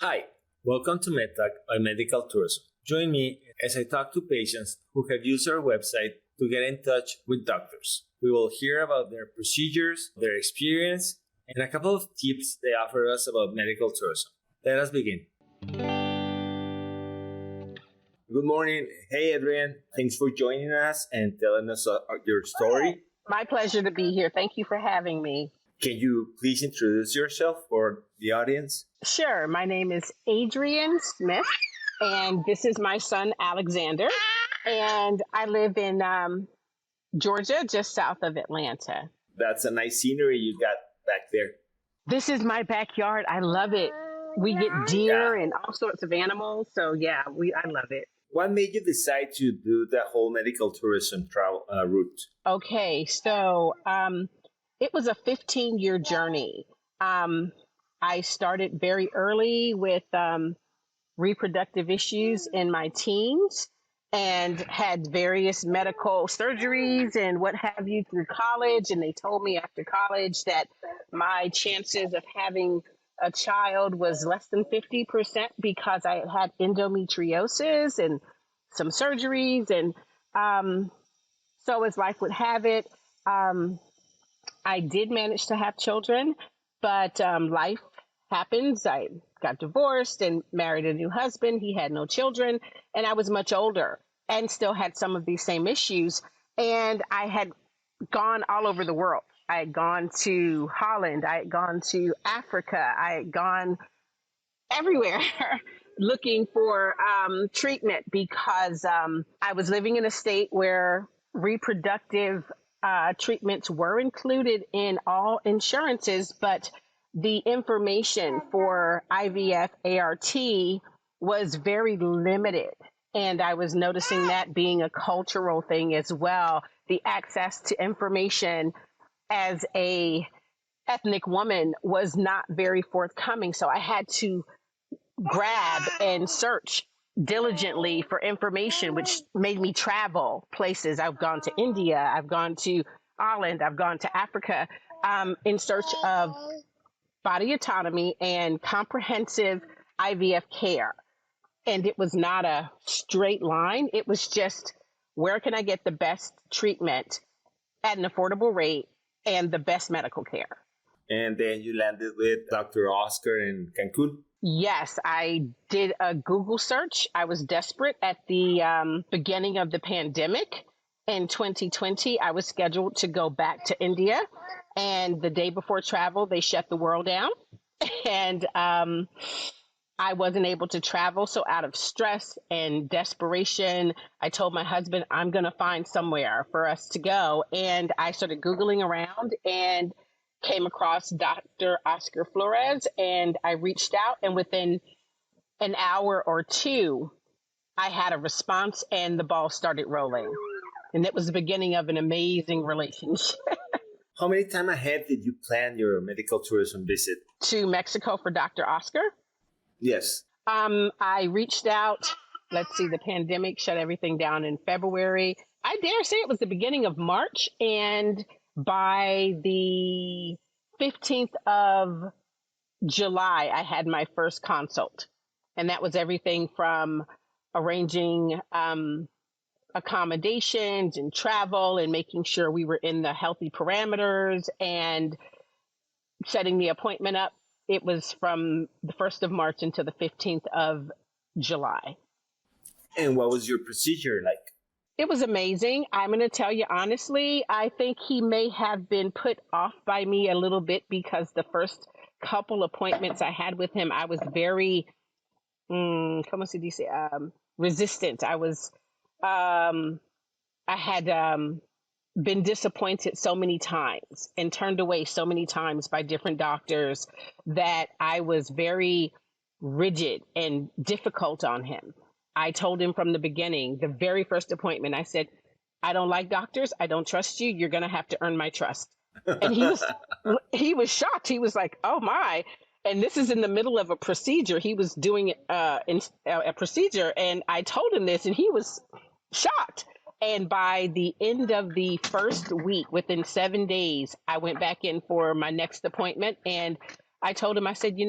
Hi, welcome to MedTalk by Medical Tourism. Join me as I talk to patients who have used our website to get in touch with doctors. We will hear about their procedures, their experience, and a couple of tips they offer us about medical tourism. Let us begin. Good morning. Hey, Adrienne. Thanks for joining us and telling us your story. My pleasure to be here. Thank you for having me. Can you please introduce yourself for the audience? Sure. My name is Adrienne Smith, and this is my son, Alexander. And I live in Georgia, just south of Atlanta. That's a nice scenery you got back there. This is my backyard. I love it. We get deer and all sorts of animals. So, yeah, I love it. What made you decide to do the whole medical tourism travel route? Okay, so it was a 15-year journey. I started very early with reproductive issues in my teens and had various medical surgeries and what have you through college. And they told me after college that my chances of having a child was less than 50% because I had endometriosis and some surgeries. And so as life would have it, I did manage to have children, but life happens. I got divorced and married a new husband. He had no children, and I was much older and still had some of these same issues. And I had gone all over the world. I had gone to Holland. I had gone to Africa. I had gone everywhere looking for treatment because I was living in a state where reproductive treatments were included in all insurances, but the information for IVF ART was very limited. And I was noticing that being a cultural thing as well. The access to information as a ethnic woman was not very forthcoming. So I had to grab and search diligently for information, which made me travel places. I've gone to India, I've gone to Ireland, I've gone to Africa in search of body autonomy and comprehensive IVF care. And it was not a straight line. It was just, where can I get the best treatment at an affordable rate and the best medical care? And then you landed with Dr. Oscar in Cancun? Yes, I did a Google search. I was desperate at the beginning of the pandemic. In 2020, I was scheduled to go back to India. And the day before travel, they shut the world down. And I wasn't able to travel. So out of stress and desperation, I told my husband, I'm going to find somewhere for us to go. And I started Googling around and came across Dr. Oscar Flores, and I reached out, and within an hour or two, I had a response and the ball started rolling. And it was the beginning of an amazing relationship. How many time ahead did you plan your medical tourism visit? To Mexico for Dr. Oscar? Yes. I reached out. Let's see, the pandemic shut everything down in February. I dare say it was the beginning of March, and by the 15th of July, I had my first consult. And that was everything from arranging accommodations and travel and making sure we were in the healthy parameters and setting the appointment up. It was from the 1st of March until the 15th of July. And what was your procedure like? It was amazing. I'm going to tell you honestly, I think he may have been put off by me a little bit because the first couple appointments I had with him, I was very, resistant. I had been disappointed so many times and turned away so many times by different doctors that I was very rigid and difficult on him. I told him from the beginning, the very first appointment, I said, I don't like doctors. I don't trust you. You're going to have to earn my trust. And he was shocked. He was like, oh my. And this is in the middle of a procedure. He was doing a procedure. And I told him this and he was shocked. And by the end of the first week, within 7 days, I went back in for my next appointment. And I told him, I said,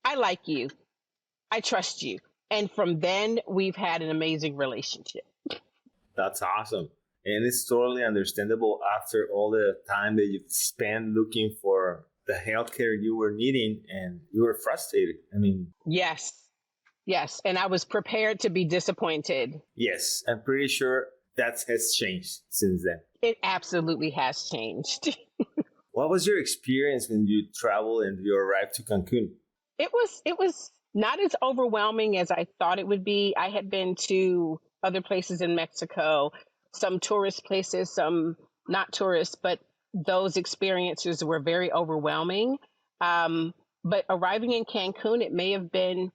I like you. I trust you. And from then, we've had an amazing relationship. That's awesome. And it's totally understandable after all the time that you've spent looking for the healthcare you were needing and you were frustrated. I mean, Yes. Yes. And I was prepared to be disappointed. yes, I'm pretty sure that has changed since then. It absolutely has changed. What was your experience when you traveled and you arrived to Cancun? It was not as overwhelming as I thought it would be. I had been to other places in Mexico, some tourist places, some not tourists, but those experiences were very overwhelming. But arriving in Cancun, it may have been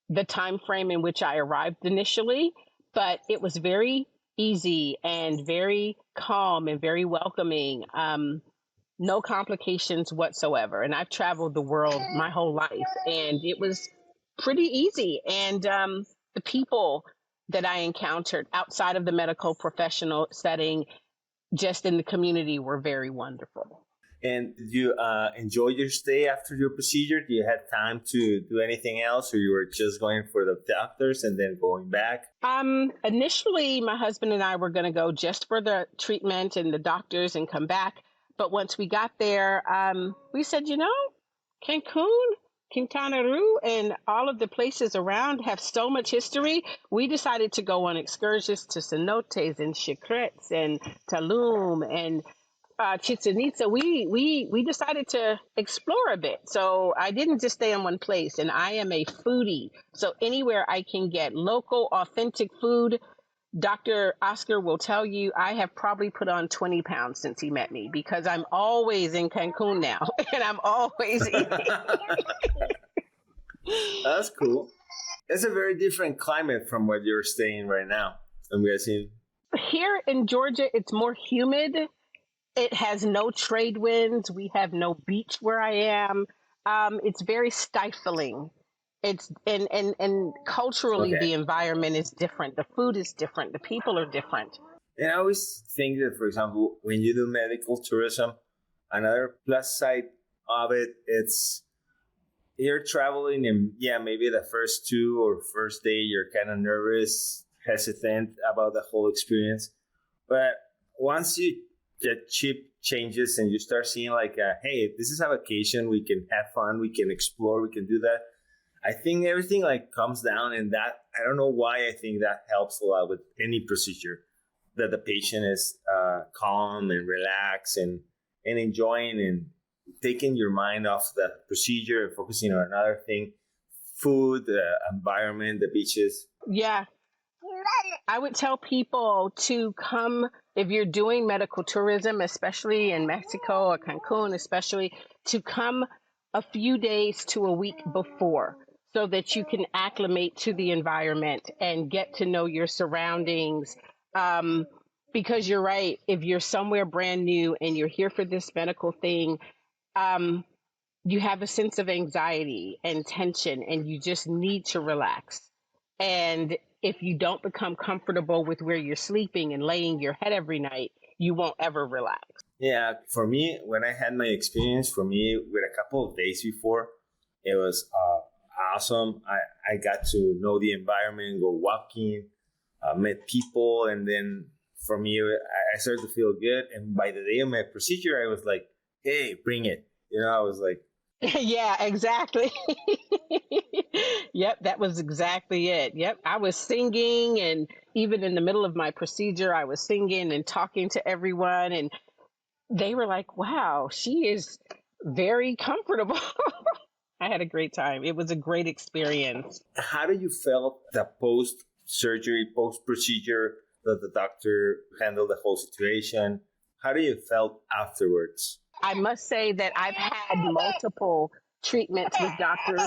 the time frame in which I arrived initially, but it was very easy and very calm and very welcoming. No complications whatsoever. And I've traveled the world my whole life, and it was pretty easy. And the people that I encountered outside of the medical professional setting, just in the community, were very wonderful. And did you enjoy your stay after your procedure? Do you have time to do anything else, or you were just going for the doctors and then going back? Initially, my husband and I were going to go just for the treatment and the doctors and come back. But once we got there, we said, Cancun, Quintana Roo, and all of the places around have so much history. We decided to go on excursions to cenotes and Xicrets and Tulum and Chichen Itza. We decided to explore a bit. So I didn't just stay in one place, and I am a foodie. So anywhere I can get local, authentic food, Dr. Oscar will tell you I have probably put on 20 pounds since he met me, because I'm always in Cancun now and I'm always eating. That's cool. It's a very different climate from what you're staying right now, I'm guessing. Here in Georgia, it's more humid. It has no trade winds. We have no beach where I am. It's very stifling. It's and culturally, Okay. the environment is different. The food is different. The people are different. And I always think that, for example, when you do medical tourism, another plus side of it, it's you're traveling and yeah, maybe the first 2 or first day, you're kind of nervous, hesitant about the whole experience. But once you get cheap changes and you start seeing like, hey, this is a vacation, we can have fun, we can explore, we can do that. I think everything like comes down, and that I don't know why I think that helps a lot with any procedure, that the patient is calm and relaxed and enjoying and taking your mind off the procedure and focusing on another thing, food, the environment, the beaches. Yeah, I would tell people to come if you're doing medical tourism, especially in Mexico or Cancun, especially to come a few days to a week before, so that you can acclimate to the environment and get to know your surroundings. Because you're right, if you're somewhere brand new and you're here for this medical thing, you have a sense of anxiety and tension, and you just need to relax. And if you don't become comfortable with where you're sleeping and laying your head every night, you won't ever relax. Yeah, for me, when I had my experience, for me, with a couple of days before, it was awesome. I got to know the environment, go walking, met people, and then for me, I started to feel good. And by the day of my procedure, I was like, hey, bring it. I was like, Yeah, exactly. Yep, that was exactly it. Yep, I was singing, and even in the middle of my procedure, I was singing and talking to everyone, and they were like, wow, she is very comfortable. I had a great time. It was a great experience. how do you felt the post-surgery, post-procedure, that the doctor handled the whole situation? How do you felt afterwards? I must say that I've had multiple treatments with Dr.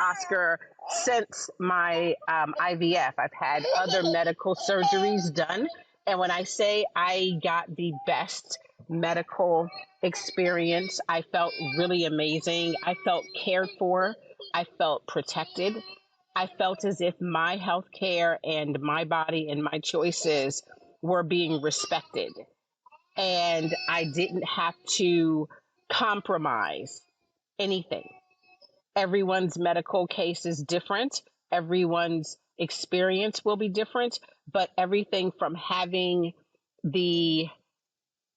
Oscar since my IVF. I've had other medical surgeries done. And when I say I got the best medical experience, I felt really amazing. I felt cared for. I felt protected. I felt as if my health care and my body and my choices were being respected. And I didn't have to compromise anything. everyone's medical case is different. Everyone's experience will be different, but everything from having the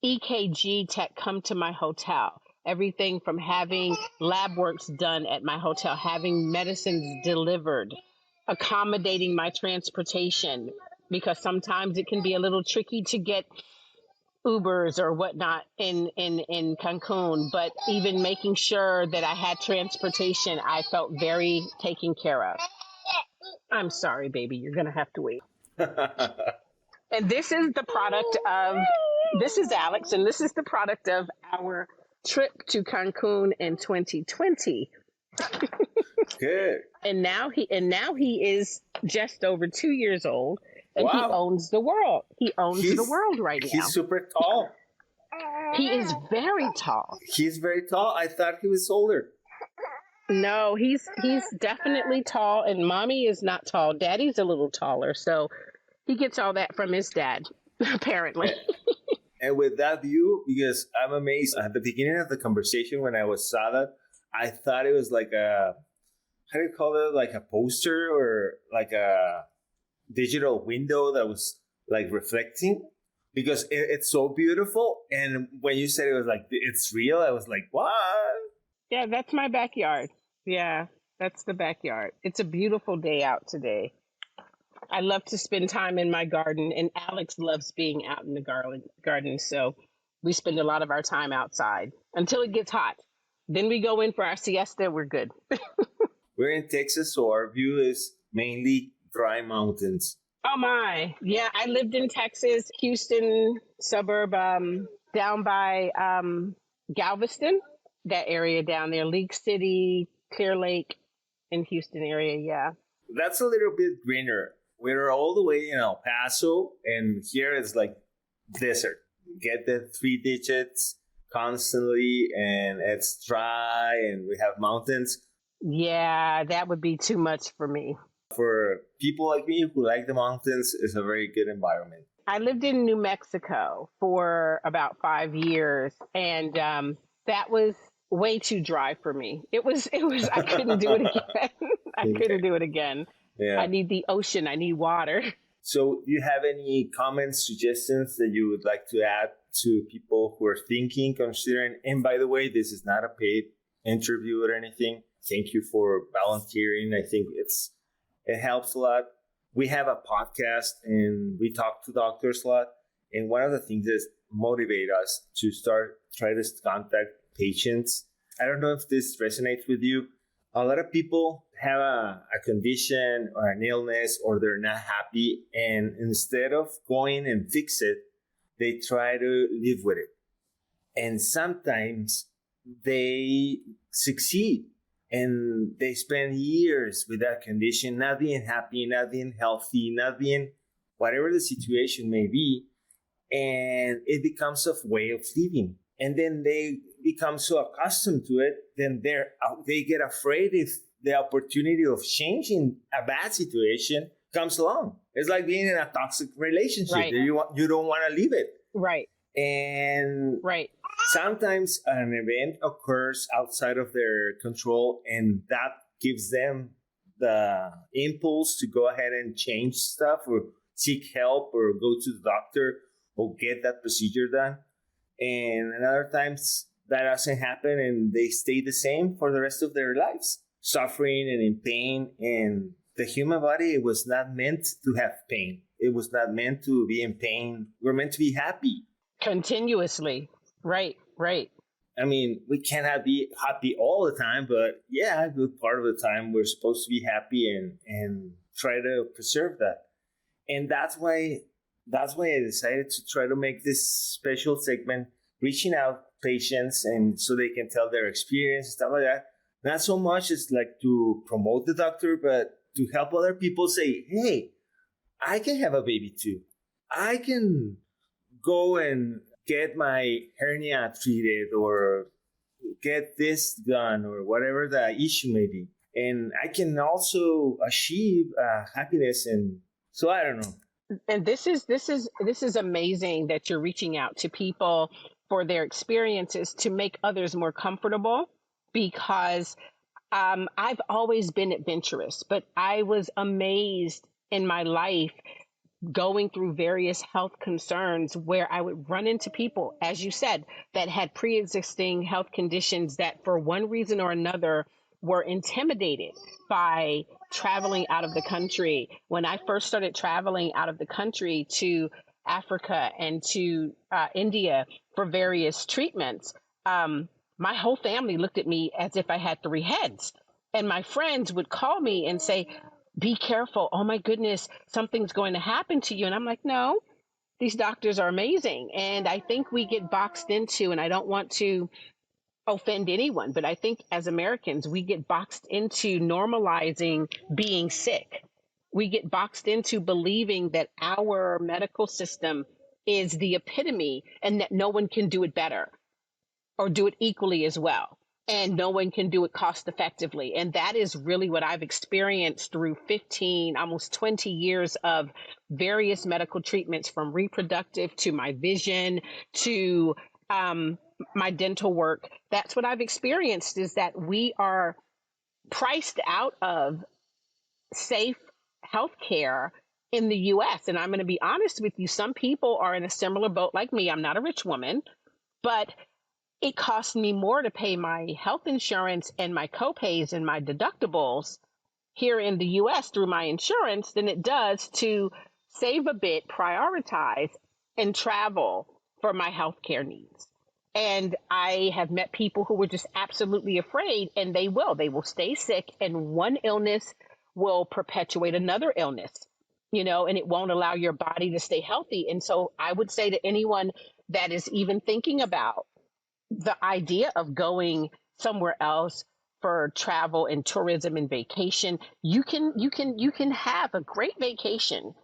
EKG tech come to my hotel, everything from having lab works done at my hotel, having medicines delivered, accommodating my transportation, because sometimes it can be a little tricky to get Ubers or whatnot in Cancun, but even making sure that I had transportation, I felt very taken care of. I'm sorry, baby, you're going to have to wait. And this is the product of, this is Alex, and this is the product of our trip to Cancun in 2020. Good. And now he is just over 2 years old, and Wow. he owns the world. He owns the world right now. He's super tall. He is very tall. He's very tall. I thought he was older. No, he's definitely tall, and mommy is not tall. Daddy's a little taller, so he gets all that from his dad, apparently. And with that view, because I'm amazed, at the beginning of the conversation when I saw that, I thought it was like a, how do you call it? Like a poster or like a digital window that was like reflecting, because it's so beautiful. And when you said it was like, it's real, I was like, what? Yeah, that's my backyard. Yeah, that's the backyard. It's a beautiful day out today. I love to spend time in my garden, and Alex loves being out in the garden. So we spend a lot of our time outside until it gets hot. Then we go in for our siesta. We're good. We're in Texas, so our view is mainly dry mountains. Oh my. Yeah, I lived in Texas, Houston suburb, down by Galveston, that area down there, League City, Clear Lake in Houston area. Yeah. That's a little bit greener. We're all the way in El Paso, and here it's like desert. Get the 3 digits constantly, and it's dry, and we have mountains. Yeah, that would be too much for me. For people like me who like the mountains, it's a very good environment. I lived in New Mexico for about 5 years, and that was way too dry for me. It was, I couldn't do it again. Couldn't do it again. Yeah. I need the ocean. I need water. So do you have any comments, suggestions that you would like to add to people who are thinking, considering? And by the way, this is not a paid interview or anything. Thank you for volunteering. I think it helps a lot. We have a podcast and we talk to doctors a lot. And one of the things that motivate us to try to contact patients. I don't know if this resonates with you. A lot of people have a condition or an illness, or they're not happy. And instead of going and fix it, they try to live with it. And sometimes they succeed. And they spend years with that condition, not being happy, not being healthy, not being whatever the situation may be. And it becomes a way of living. And then they become so accustomed to it, then they get afraid if the opportunity of changing a bad situation comes along. It's like being in a toxic relationship. Right. You don't want to leave it. Right. And right. Sometimes an event occurs outside of their control, and that gives them the impulse to go ahead and change stuff or seek help or go to the doctor or get that procedure done. And other times that doesn't happen, and they stay the same for the rest of their lives, suffering and in pain. And the human body was not meant to have pain. It was not meant to be in pain. We're meant to be happy. Continuously. Right. I mean, we cannot be happy all the time, but yeah, a good part of the time we're supposed to be happy and try to preserve that. And that's why I decided to try to make this special segment, reaching out patients and so they can tell their experience and stuff like that. Not so much as like to promote the doctor, but to help other people say, hey, I can have a baby too. I can go and get my hernia treated or get this done or whatever the issue may be. And I can also achieve happiness. And so I don't know. And this is amazing that you're reaching out to people for their experiences to make others more comfortable, because I've always been adventurous, but I was amazed in my life going through various health concerns where I would run into people, as you said, that had pre-existing health conditions that for one reason or another were intimidated by traveling out of the country. When I first started traveling out of the country to Africa and to India for various treatments, my whole family looked at me as if I had three heads. And my friends would call me and say, be careful. Oh my goodness, something's going to happen to you. And I'm like, no, these doctors are amazing. And I think we get boxed into, and I don't want to offend anyone, but I think as Americans, we get boxed into normalizing being sick. We get boxed into believing that our medical system is the epitome and that no one can do it better or do it equally as well. And no one can do it cost effectively. And that is really what I've experienced through 15, almost 20 years of various medical treatments, from reproductive to my vision to my dental work. That's what I've experienced, is that we are priced out of safe healthcare in the US. And I'm going to be honest with you, some people are in a similar boat like me. I'm not a rich woman, but it costs me more to pay my health insurance and my copays and my deductibles here in the US through my insurance than it does to save a bit, prioritize, and travel for my healthcare needs. And I have met people who were just absolutely afraid, and they will stay sick, and one illness will perpetuate another illness, and it won't allow your body to stay healthy. And so I would say to anyone that is even thinking about the idea of going somewhere else for travel and tourism and vacation, you can have a great vacation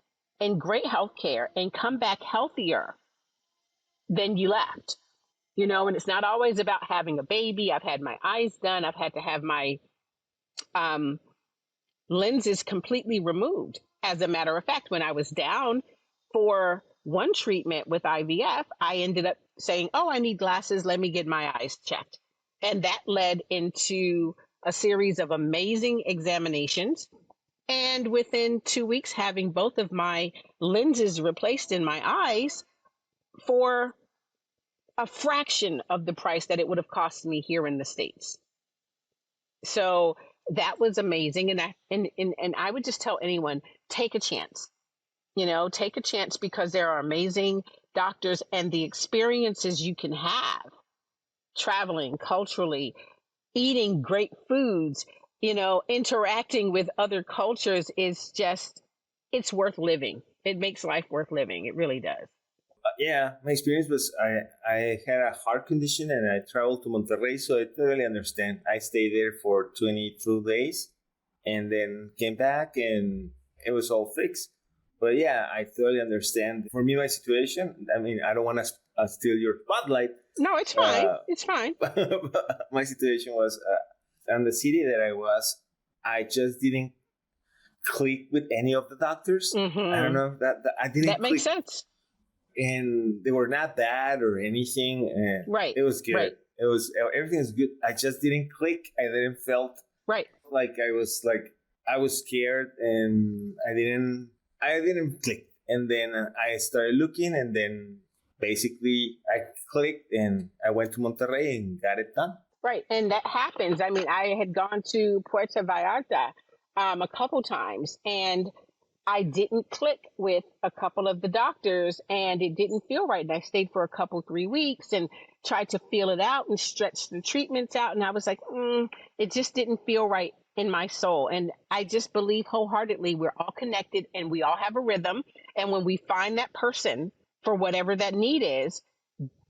and great health care and come back healthier than you left. And it's not always about having a baby. I've had my eyes done. I've had to have my lenses completely removed. As a matter of fact, when I was down for one treatment with IVF, I ended up saying, oh, I need glasses. Let me get my eyes checked. And that led into a series of amazing examinations. And within 2 weeks, having both of my lenses replaced in my eyes for a fraction of the price that it would have cost me here in the States. So that was amazing. And I would just tell anyone, take a chance. Take a chance, because there are amazing doctors, and the experiences you can have traveling culturally, eating great foods, interacting with other cultures is just, it's worth living. It makes life worth living. It really does. Yeah, my experience was I had a heart condition and I traveled to Monterrey, so I totally understand. I stayed there for 22 days and then came back and it was all fixed. But yeah, I totally understand. For me, my situation, I mean, I don't want to steal your spotlight. No, it's fine. It's fine. My situation was, in the city that I was, I just didn't click with any of the doctors. Mm-hmm. I don't know, that I didn't That makes sense. And they were not bad or anything. And right. It was good. Right. It was, everything is good. I just didn't click. I didn't felt right. I was scared and I didn't click. And then I started looking, and then basically I clicked and I went to Monterrey and got it done. Right. And that happens. I mean, I had gone to Puerto Vallarta a couple times, and I didn't click with a couple of the doctors, and it didn't feel right. And I stayed for 3 weeks and tried to feel it out and stretch the treatments out. And I was like, it just didn't feel right in my soul. And I just believe wholeheartedly we're all connected and we all have a rhythm. And when we find that person for whatever that need is,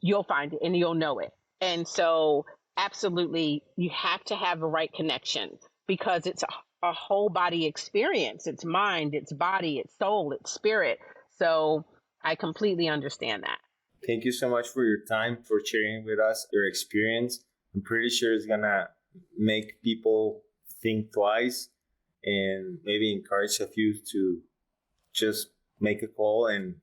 you'll find it and you'll know it. And so absolutely, you have to have the right connection, because it's a whole body experience. It's mind, it's body, it's soul, it's spirit. So I completely understand that. Thank you so much for your time, for sharing with us your experience. I'm pretty sure it's going to make people think twice and maybe encourage a few to just make a call and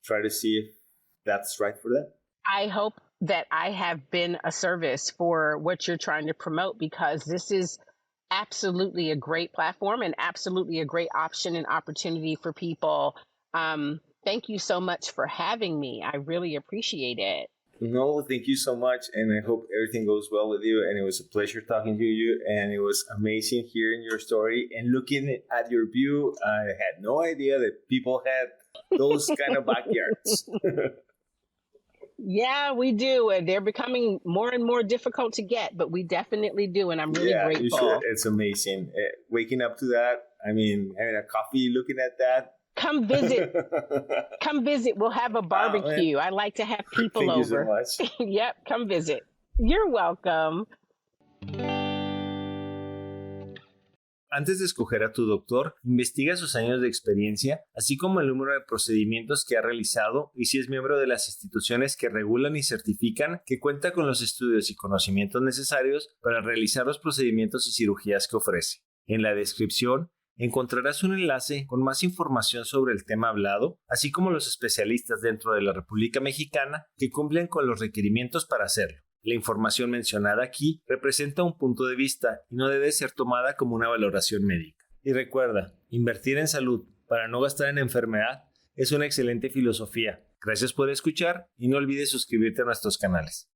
try to see if that's right for them. I hope that I have been a service for what you're trying to promote, because this is absolutely a great platform and absolutely a great option and opportunity for people. Thank you so much for having me. I really appreciate it. No, thank you so much. And I hope everything goes well with you. And it was a pleasure talking to you. And it was amazing hearing your story and looking at your view. I had no idea that people had those kind of backyards. Yeah, we do. And they're becoming more and more difficult to get, but we definitely do. And I'm really grateful. You should. It's amazing. Waking up to that, having a coffee, looking at that. Come visit. Come visit. We'll have a barbecue. I like to have people Thank over. You so much. Yep, come visit. You're welcome. Antes de escoger a tu doctor, investiga sus años de experiencia, así como el número de procedimientos que ha realizado y si es miembro de las instituciones que regulan y certifican que cuenta con los estudios y conocimientos necesarios para realizar los procedimientos y cirugías que ofrece. En la descripción encontrarás un enlace con más información sobre el tema hablado, así como los especialistas dentro de la República Mexicana que cumplen con los requerimientos para hacerlo. La información mencionada aquí representa un punto de vista y no debe ser tomada como una valoración médica. Y recuerda, invertir en salud para no gastar en enfermedad es una excelente filosofía. Gracias por escuchar y no olvides suscribirte a nuestros canales.